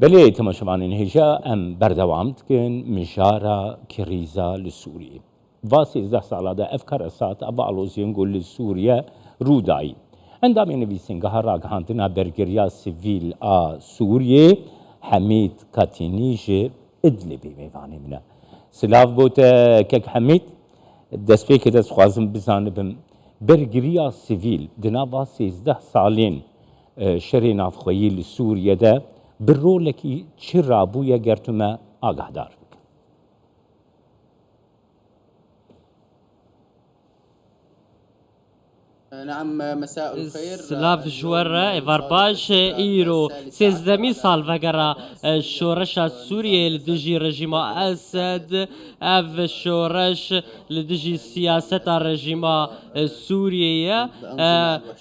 بلي تماشاوانên hêja em berdewam dikin mijara krîza li Sûriyê. Va 13 sala de ev keresat ava aloziyên got li Sûriye rû dayî. Endamên nivîsîngeha ragihandina bergiriya sivîl a Sûriyê Hemîd Katînî ji İdlibê mêvanê min e. Silav gote kek Hemîd, destpêkê de dixwazim bizanibim bergiriya sivîl di nava 13 salên şerê navxweyî li Sûriye de bir rolekî çi rabûye ger tu me agahdar bike. نعم مساء الخير. سلاف جوره افارباش ایرو سیزدمی سال وگرا شورش سوریه لدجی رژیم اسد اف شورش لدجی سیاست رژیم سوریه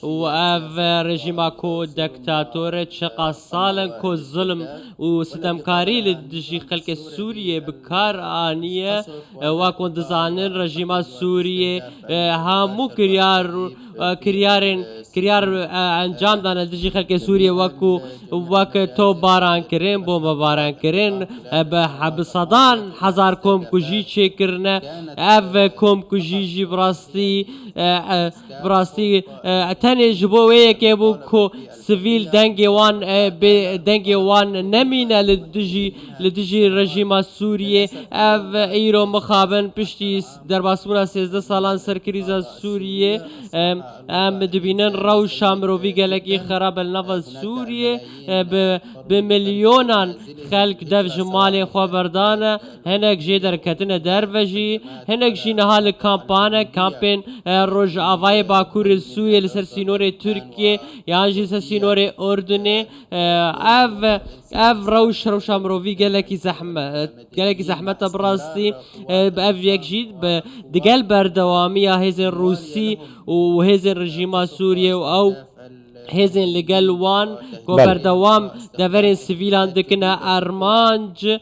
و اف رژیم کو دکتاتور چقا سالن کو ظلم و ستمکاری لدجی خلق سوریه بکار آنیه و کند زانن رژیم سوریه همو کریار انجام دانه دجی خلق سوریه وک تو باران کرن بوم باران کرن به صدان هزار کم کجی چه کرنه اف کم کجی جی براستی تنه جبوه که بو کو سیویل دنگی وان نمینه لدجی رژیم سوریه اف ایرو مخابن پشتی در باسمونا 13 سالان سرکریزا سوریه ام دبینن روشا مروفی گلکی خراب النفس سوریه بمليونان خلق دف جمالي خبردانه هناك جي دركتنا دروجي هناك جي نهال كامبين روج آوای باکور سوریه لسر سینور ترکیه یان جی سر سینور اردنه اف روشا مروفی گلکی زحمت براستی اف یک جید دگل بردوامی هزن روسی و هزن رژیم سوریه او هزن لگل وان کو بردوام دورین سیویلان دکنه ارمانج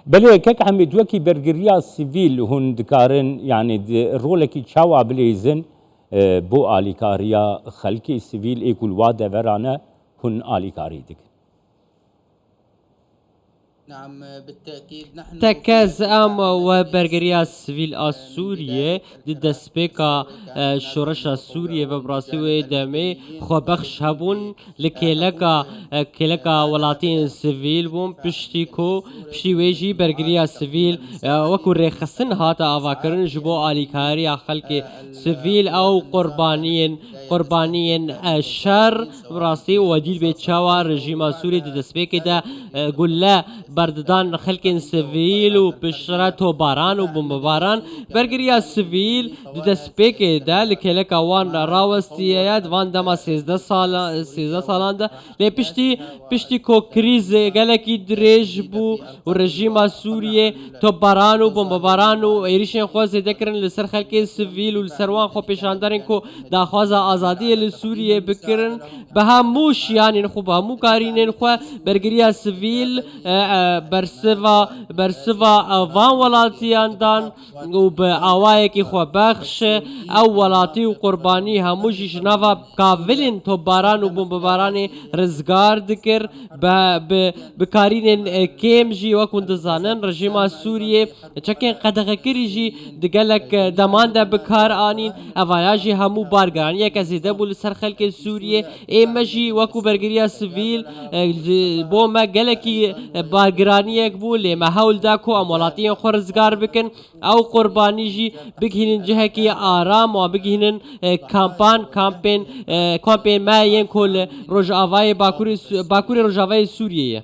بله کک Hemîd wekî bergiriya sivîl hûn dikarin yani rolekî çawa bilêzin bo alîkariya xelkê sivîl ê ku li wa deveran e hûn alîkarî dikin. نعم بالتأكيد نحن تكاز ام وبرجريا سيفيل سوريا ضد سبيكا شورش سوريا وبراسي ودمي خبخش هبون لكيلكا ولاتين سيفيل بوم بشتيكو بشتي ويجي برجريا سيفيل وكو رخصن هاتا افاكرن جبو اليكاري خلق سيفيل او قربانيين الشر براسي وديل بيتشاوا رژیم سوري ضد سبيكا دا قل برددان خلق سیویل و پشرت و باران و بمباران برگریا سیویل دست پیک ده لکلک وان راوستیاد وان دما 13 سالان ده لی پشتی کو کریز گلکی دریج بو و رژیم سوریه تو باران و بمباران و ایریشن خواز دکرن لسر خلق سیویل و لسروان خو پیشاندارن کو دا خواز آزادی لسوریه بکرن به هموش یعنی خو به همو کارینن خو برگریا سیویل برسوا وان ولاتیان دان و به آوائه کی خو بخش او ولاتی و قربانی هموشی شناوا کاولین تو باران و بمباران رزگار دکر بکارین کم جی وکن دزانن رژیم سوریه چکن قدغه کری جی دگلک دمان ده بکار آنین اوایا جی همو بارگرانی یک ازیده بول سر خلق سوریه ایم جی وکو برگریا سویل بو ما گلکی بارگرانی یک بول ما هول داکو امولاتی خورزگار بکن او قربانی جی بگهنن جه کی آرام و بگهنن کامپین ما ین کل روجاوای باکوری روجاوای سوریه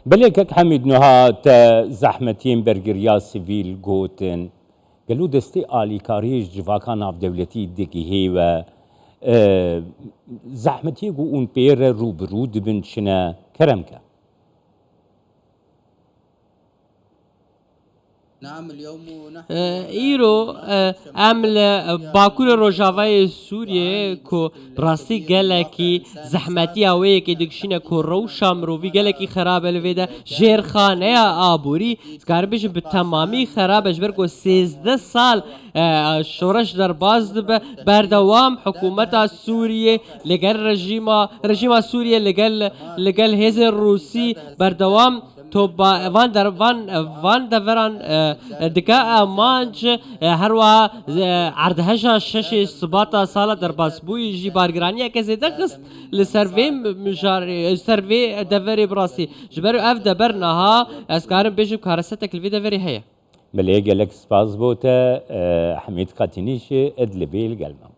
بله کک Hemîd niha te zehmetiyên bergiriya sivîl gotin gelo destê alîkariyê ji civaka navdewletî digihê we zehmetiyê ku hûn pê re rûbirû dibin çine kerem ke. نعم اليوم نحن ایرو ام باکور روجاوای سوریه کو براستی گلکی زحمتی اوی که دکشینه کو روشا مروی گلکی خراب الویده جیرخانه آبوری سکاربیش به تمامی خرابش برگو 13 سال شورش در باز به بردوام حکومت سوریه لگل رژیم سوریه لگل هز روسی بردوام تو با وان دوران دکا مانج هر وا عردهشا شش سباتا سال در باسبوی جی بارگرانی که زده قسط لسروی مجار سروی دوری براسی جبرو اف دبرنها اسکارم بیشم کارسته تکلیفی دوری هیا ملي قالك سباز بوتا حميد قاتنيش ادلبيل قلمه